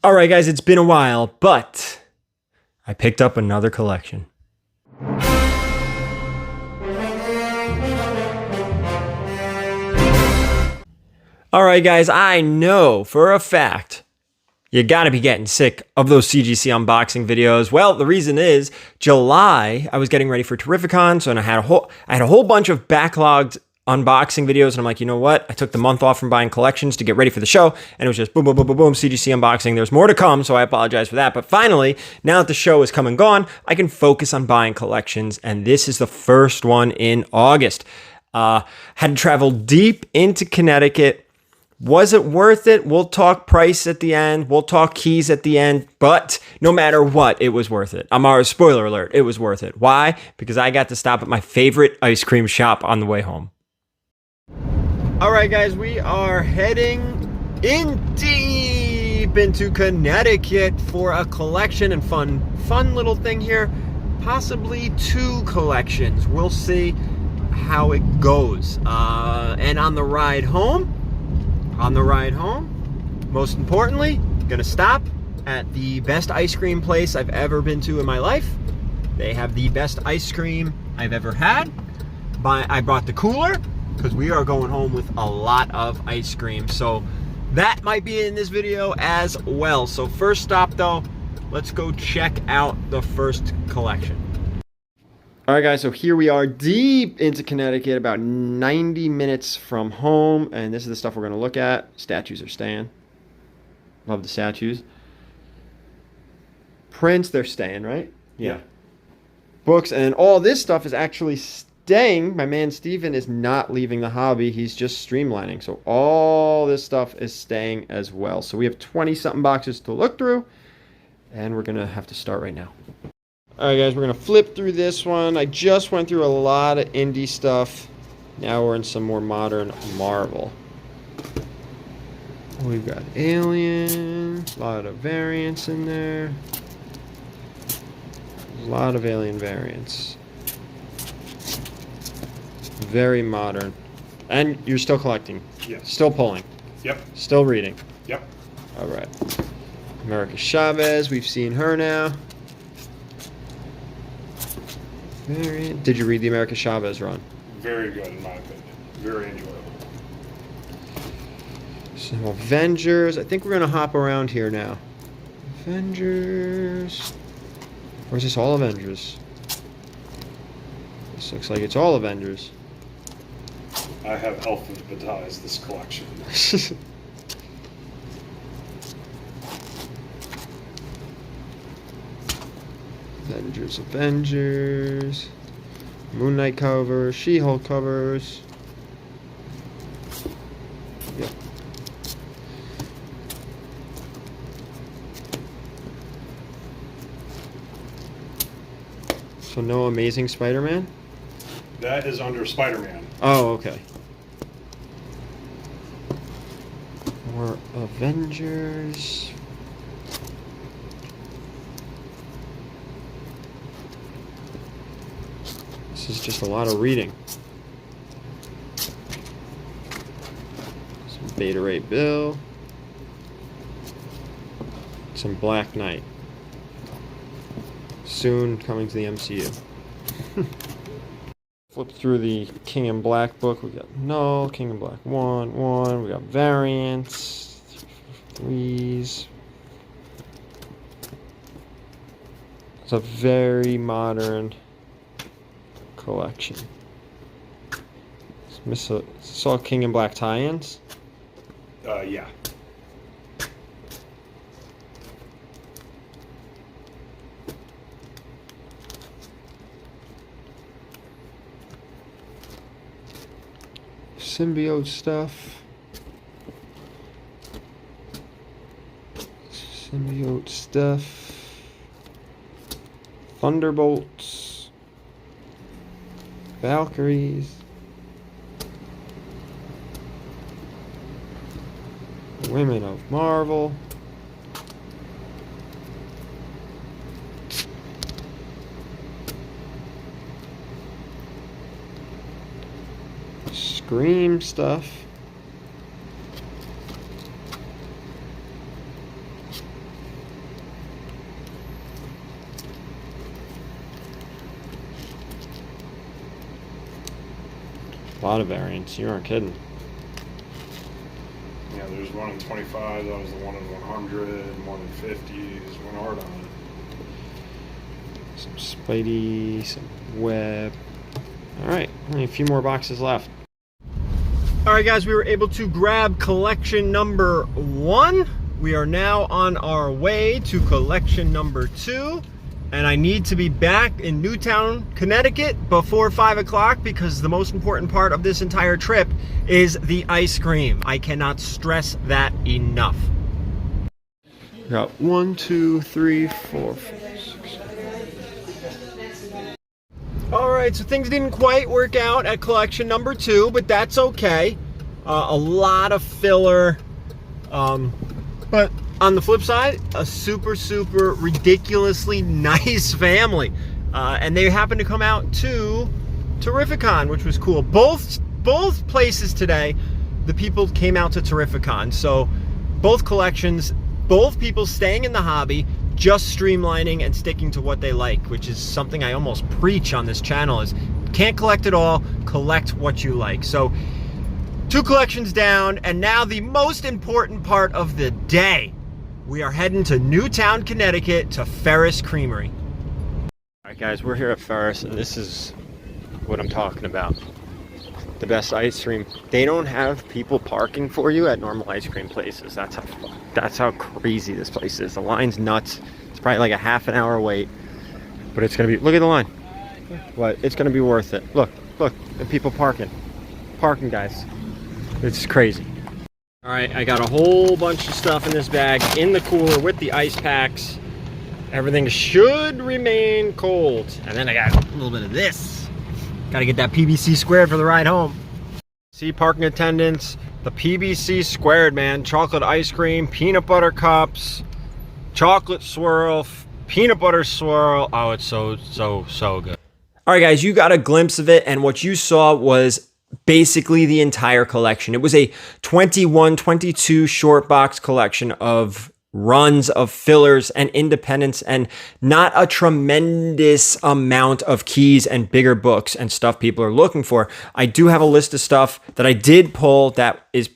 Alright guys, it's been a while, but I picked up another collection. Alright guys, I know for a fact you gotta be getting sick of those CGC unboxing videos. Well, the reason is July, I was getting ready for Terrificon, so I had a whole bunch of backlogged unboxing videos, and I'm like, you know what? I took the month off from buying collections to get ready for the show, and it was just boom, boom, boom, boom, boom, CGC unboxing. There's more to come, so I apologize for that. But finally, now that the show is come and gone, I can focus on buying collections, and this is the first one in August. Had to travel deep into Connecticut. Was it worth it? We'll talk price at the end. We'll talk keys at the end. But no matter what, it was worth it. Spoiler alert, it was worth it. Why? Because I got to stop at my favorite ice cream shop on the way home. All right, guys, we are heading in deep into Connecticut for a collection and fun little thing here. Possibly two collections. We'll see how it goes. And on the ride home, most importantly, gonna stop at the best ice cream place I've ever been to in my life. They have the best ice cream I've ever had. I brought the cooler because we are going home with a lot of ice cream. So that might be in this video as well. So first stop though, let's go check out the first collection. All right guys, so here we are deep into Connecticut, about 90 minutes from home. And this is the stuff we're gonna look at. Statues are staying. Love the statues. Prints, they're staying, right? Yeah. Books, and all this stuff is actually staying. My man Steven is not leaving the hobby. He's just streamlining. So all this stuff is staying as well. So we have 20-something boxes to look through. And we're gonna have to start right now. All right, guys, we're gonna flip through this one. I just went through a lot of indie stuff. Now we're in some more modern Marvel. We've got Alien, a lot of variants in there. A lot of Alien variants. Very modern. And you're still collecting? Yes. Still pulling? Yep. Still reading? Yep. All right. America Chavez, we've seen her now. Variant. Did you read the America Chavez run? Very good, in my opinion. Very enjoyable. So Avengers. I think we're gonna hop around here now. Avengers. Or is this all Avengers? This looks like it's all Avengers. I have alphabetized this collection. Avengers. Moon Knight covers, She-Hulk covers. Yep. So no Amazing Spider-Man? That is under Spider-Man. Oh, okay. More Avengers. This is just a lot of reading. Some Beta Ray Bill. Some Black Knight. Soon coming to the MCU. Flip through the King in Black book. We got Null, King in Black 1. We got variants, 3s. It's a very modern collection. Saw King in Black tie-ins? Yeah. Symbiote stuff. Thunderbolts. Valkyries. Women of Marvel. Scream stuff. A lot of variants. You aren't kidding. Yeah, there's one in 25. That was the one in 100. One in 50. There's one art on it. Some Spidey, some Web. All right, only a few more boxes left. All right, guys, we were able to grab collection number 1. We are now on our way to collection number 2. And I need to be back in Newtown, Connecticut before 5 o'clock because the most important part of this entire trip is the ice cream. I cannot stress that enough. We got 1, 2, 3, 4, 5, 6, 7. All right, so things didn't quite work out at collection number 2, but that's okay. A lot of filler, but on the flip side, a super ridiculously nice family. And they happened to come out to Terrificon, which was cool. Both places today, the people came out to Terrificon. So both collections, both people staying in the hobby, just streamlining and sticking to what they like, which is something I almost preach on this channel is can't collect it all, collect what you like. So 2 collections down, and now the most important part of the day. We are heading to Newtown, Connecticut to Ferris Creamery. All right, guys, we're here at Ferris, and this is what I'm talking about. The best ice cream. They don't have people parking for you at normal ice cream places. That's how crazy this place is. The line's nuts. It's probably like a half an hour wait, but it's gonna be. Look at the line. But it's gonna be worth it. Look, the people parking, guys. It's crazy. All right, I got a whole bunch of stuff in this bag in the cooler with the ice packs. Everything should remain cold. And then I got a little bit of this. Got to get that PBC squared for the ride home. See, parking attendants, the PBC squared, man. Chocolate ice cream, peanut butter cups, chocolate swirl, peanut butter swirl. Oh, it's so good. All right, guys, you got a glimpse of it, and what you saw was basically the entire collection. It was a 22 short box collection of runs of fillers and independents and not a tremendous amount of keys and bigger books and stuff people are looking for. I do have a list of stuff that I did pull that is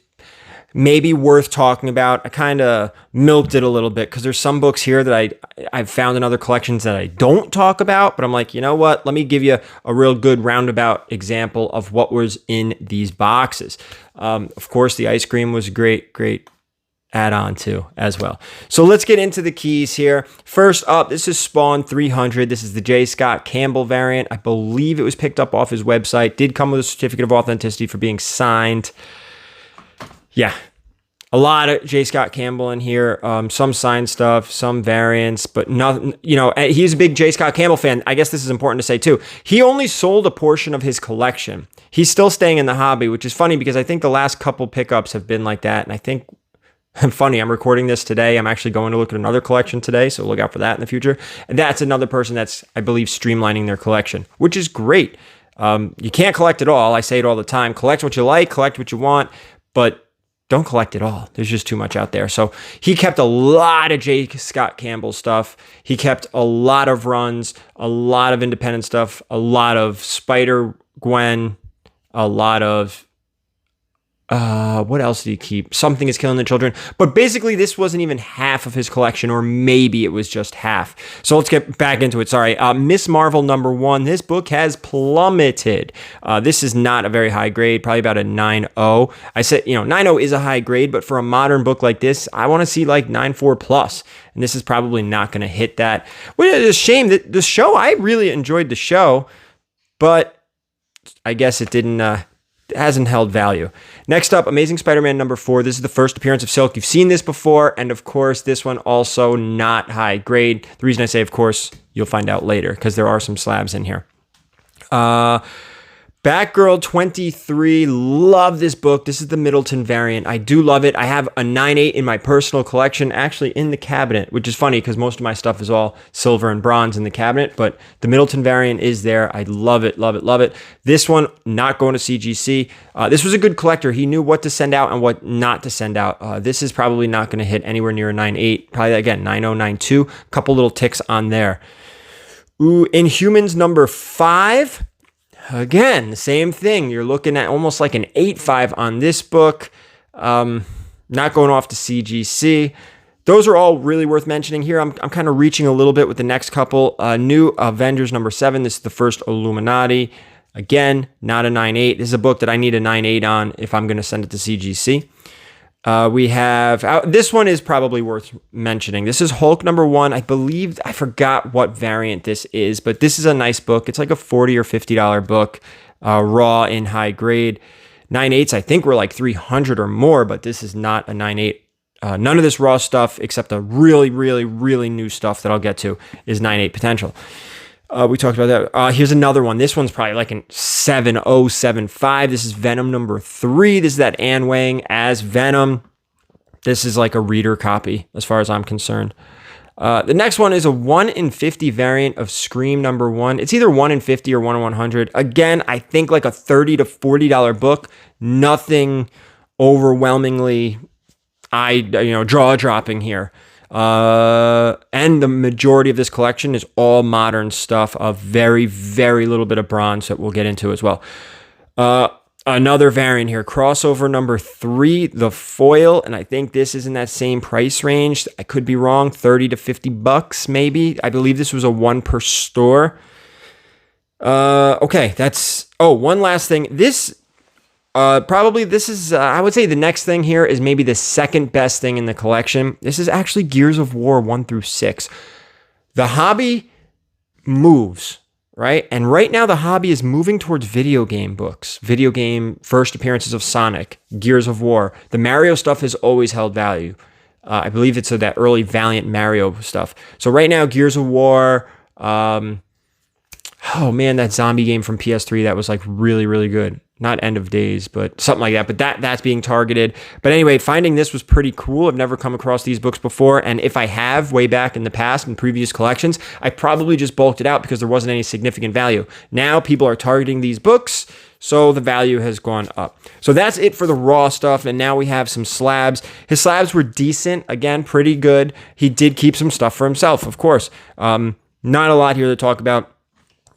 maybe worth talking about. I kind of milked it a little bit because there's some books here that I've found in other collections that I don't talk about, but I'm like, you know what? Let me give you a real good roundabout example of what was in these boxes. Of course, the ice cream was great add-on too as well. So let's get into the keys here. First up, this is Spawn 300. This is the J. Scott Campbell variant. I believe it was picked up off his website. Did come with a certificate of authenticity for being signed. Yeah, a lot of J. Scott Campbell in here. Some signed stuff, some variants, but nothing. You know, he's a big J. Scott Campbell fan. I guess this is important to say too. He only sold a portion of his collection. He's still staying in the hobby, which is funny because I think the last couple pickups have been like that. And I think, funny, I'm recording this today. I'm actually going to look at another collection today, so look out for that in the future. And that's another person that's, I believe, streamlining their collection, which is great. You can't collect it all. I say it all the time. Collect what you like, collect what you want, but don't collect it all. There's just too much out there. So he kept a lot of J. Scott Campbell stuff. He kept a lot of runs, a lot of independent stuff, a lot of Spider-Gwen, a lot of what else did he keep? Something is Killing the Children. But basically, this wasn't even half of his collection, or maybe it was just half. So let's get back into it. Sorry. Miss Marvel #1. This book has plummeted. This is not a very high grade, probably about a 9.0. I said, 9.0 is a high grade, but for a modern book like this, I want to see like 9.4 plus. And this is probably not going to hit that. Which is a shame that the show, I really enjoyed the show, but I guess it didn't. Hasn't held value. Next up, Amazing Spider-Man #4. This is the first appearance of Silk. You've seen this before, and of course, this one also not high grade. The reason I say, of course, you'll find out later, because there are some slabs in here. Batgirl 23, love this book. This is the Middleton variant. I do love it. I have a 9.8 in my personal collection, actually in the cabinet, which is funny because most of my stuff is all silver and bronze in the cabinet, but the Middleton variant is there. I love it, love it, love it. This one, not going to CGC. This was a good collector. He knew what to send out and what not to send out. This is probably not going to hit anywhere near a 9.8. Probably, again, 9.0, 9.2. A couple little ticks on there. Ooh, Inhumans #5. again, the same thing. You're looking at almost like an 8.5 on this book. Not going off to CGC. Those are all really worth mentioning here. I'm kind of reaching a little bit with the next couple. New Avengers number 7. This is the first Illuminati. Again, not a 9.8. This is a book that I need a 9.8 on if I'm going to send it to CGC. We have, this one is probably worth mentioning. This is Hulk number 1. I believe, I forgot what variant this is, but this is a nice book. It's like a $40 or $50 book, raw in high grade. 9.8s, I think, were like 300 or more, but this is not a 9.8. None of this raw stuff, except the really, really, really new stuff that I'll get to, is 9.8 potential. We talked about that. Here's another one. This one's probably like an 7.075. This is Venom number 3. This is that Anne Wang as Venom. This is like a reader copy as far as I'm concerned. The next one is a 1 in 50 variant of Scream number 1. It's either 1 in 50 or 1 in 100. Again, I think like a $30 to $40 book. Nothing overwhelmingly jaw-dropping here. And the majority of this collection is all modern stuff, of very, very little bit of bronze that we'll get into as well. Another variant here, crossover number 3, the foil, and I think this is in that same price range. I could be wrong, $30 to $50 maybe. I believe this was a 1 per store. Okay, one last thing. I would say the next thing here is maybe the second best thing in the collection. This is actually Gears of War 1 through 6. The hobby moves, right? And right now the hobby is moving towards video game books, video game first appearances of Sonic, Gears of War. The Mario stuff has always held value. I believe it's that early Valiant Mario stuff. So right now, Gears of War, that zombie game from PS3 that was like really, really good. Not End of Days, but something like that. But that's being targeted. But anyway, finding this was pretty cool. I've never come across these books before. And if I have way back in the past in previous collections, I probably just bulked it out because there wasn't any significant value. Now people are targeting these books, so the value has gone up. So that's it for the raw stuff. And now we have some slabs. His slabs were decent. Again, pretty good. He did keep some stuff for himself, of course. Not a lot here to talk about.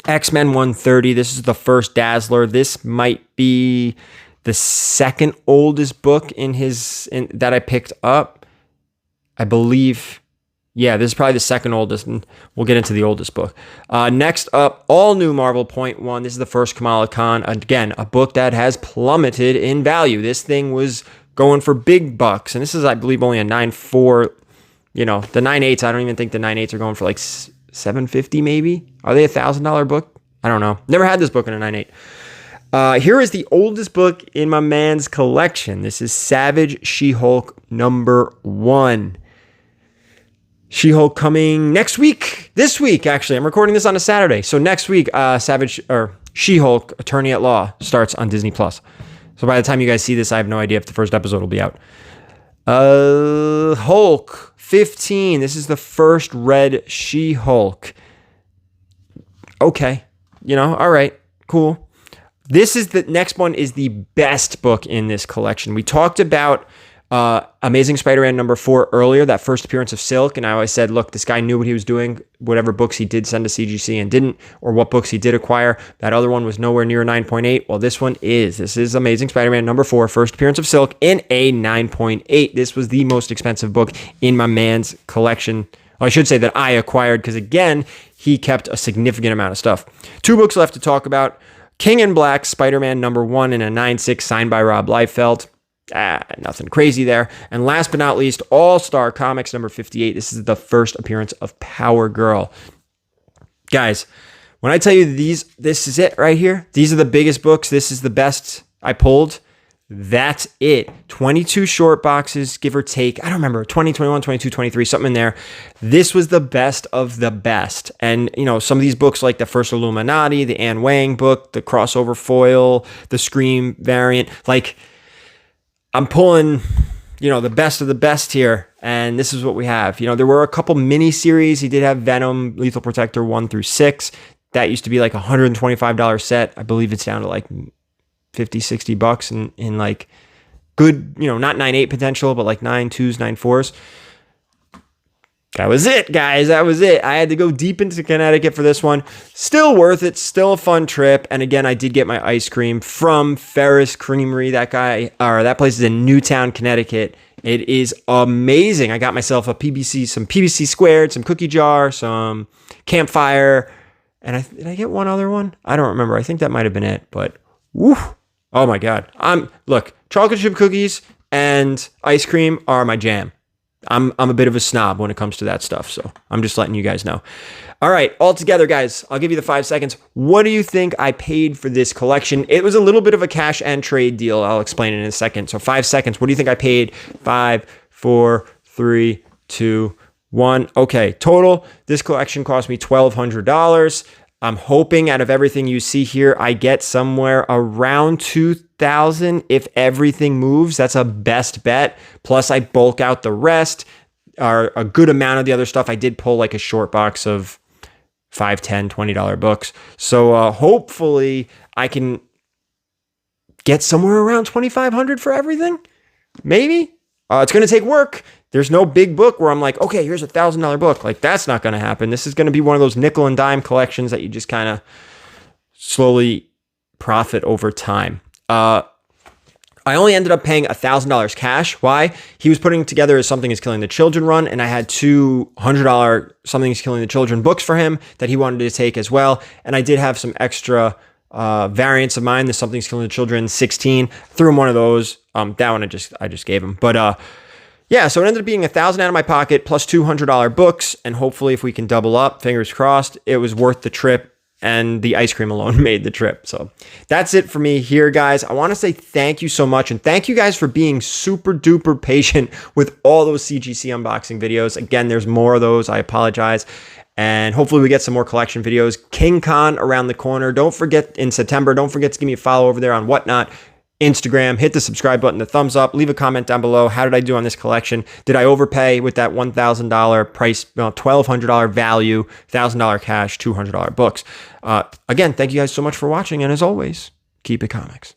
X-Men 130, this is the first Dazzler. This might be the second oldest book that I picked up. I believe, this is probably the second oldest, and we'll get into the oldest book. Next up, all new Marvel .1. This is the first Kamala Khan. Again, a book that has plummeted in value. This thing was going for big bucks, and this is, I believe, only a 9.4. The 9.8s, I don't even think the 9.8s are going for like $750 maybe. Are they $1,000 book? I don't know. Never had this book in a 9.8. Here is the oldest book in my man's collection. This is Savage She-Hulk number 1. She-Hulk coming next week. This week, actually. I'm recording this on a Saturday. So next week, She-Hulk Attorney at Law starts on Disney+. So by the time you guys see this, I have no idea if the first episode will be out. Hulk 15. This is the first red She-Hulk. Okay. All right. Cool. The next one is the best book in this collection. We talked about Amazing Spider-Man number 4 earlier, that first appearance of Silk, and I always said, look, this guy knew what he was doing, whatever books he did send to CGC and didn't, or what books he did acquire. That other one was nowhere near 9.8. Well, this one is. This is Amazing Spider-Man number 4, first appearance of Silk, in a 9.8. This was the most expensive book in my man's collection. Well, I should say that I acquired, because again, he kept a significant amount of stuff. 2 books left to talk about. King in Black, Spider-Man number 1 in a 9.6, signed by Rob Liefeld. Nothing crazy there. And last but not least, All-Star Comics number 58. This is the first appearance of Power Girl. Guys, when I tell you this is it right here. These are the biggest books. This is the best I pulled. That's it. 22 short boxes, give or take. I don't remember, 20, 21, 22, 23, something in there. This was the best of the best. And, some of these books like the first Illuminati, the Anne Wang book, the crossover foil, the Scream variant, like, I'm pulling, the best of the best here, and this is what we have. There were a couple mini-series. He did have Venom, Lethal Protector 1 through 6. That used to be like a $125 set. I believe it's down to like $50, $60 in like good, not 9.8 potential, but like 9.2s, 9.4s. That was it, guys. That was it. I had to go deep into Connecticut for this one. Still worth it. Still a fun trip. And again, I did get my ice cream from Ferris Creamery. That place is in Newtown, Connecticut. It is amazing. I got myself some PBC squared, some cookie jar, some campfire. And did I get one other one? I don't remember. I think that might have been it. But woo, oh my God. Look, chocolate chip cookies and ice cream are my jam. I'm a bit of a snob when it comes to that stuff, so I'm just letting you guys know. All right, all together, guys, I'll give you the 5 seconds. What do you think I paid for this collection? It was a little bit of a cash and trade deal. I'll explain it in a second. So 5 seconds. What do you think I paid? 5, 4, 3, 2, 1. Okay, total, this collection cost me $1,200. I'm hoping out of everything you see here, I get somewhere around $2,000 if everything moves. That's a best bet. Plus, I bulk out the rest, or a good amount of the other stuff. I did pull like a short box of $5, $10, $20 books. So hopefully, I can get somewhere around $2,500 for everything. Maybe. It's going to take work. There's no big book where I'm like, okay, here's $1,000 book. Like, that's not going to happen. This is going to be one of those nickel and dime collections that you just kind of slowly profit over time. I only ended up paying $1,000 cash. Why? He was putting together a Something is Killing the Children run, and I had two $100 Something is Killing the Children books for him that he wanted to take as well. And I did have some extra variants of mine, the Something's Killing the Children 16. Threw him one of those. That one I just gave him. But yeah, so it ended up being $1,000 out of my pocket plus $200 books, and hopefully if we can double up, fingers crossed, it was worth the trip, and the ice cream alone made the trip. So that's it for me here, guys. I want to say thank you so much, and thank you guys for being super duper patient with all those CGC unboxing videos. Again, there's more of those. I apologize. And hopefully we get some more collection videos. King Con around the corner. Don't forget in September, don't forget to give me a follow over there on Whatnot, Instagram. Hit the subscribe button, the thumbs up, leave a comment down below. How did I do on this collection? Did I overpay with that $1,000 price, $1,200 value, $1,000 cash, $200 books? Again, thank you guys so much for watching. And as always, keep it comics.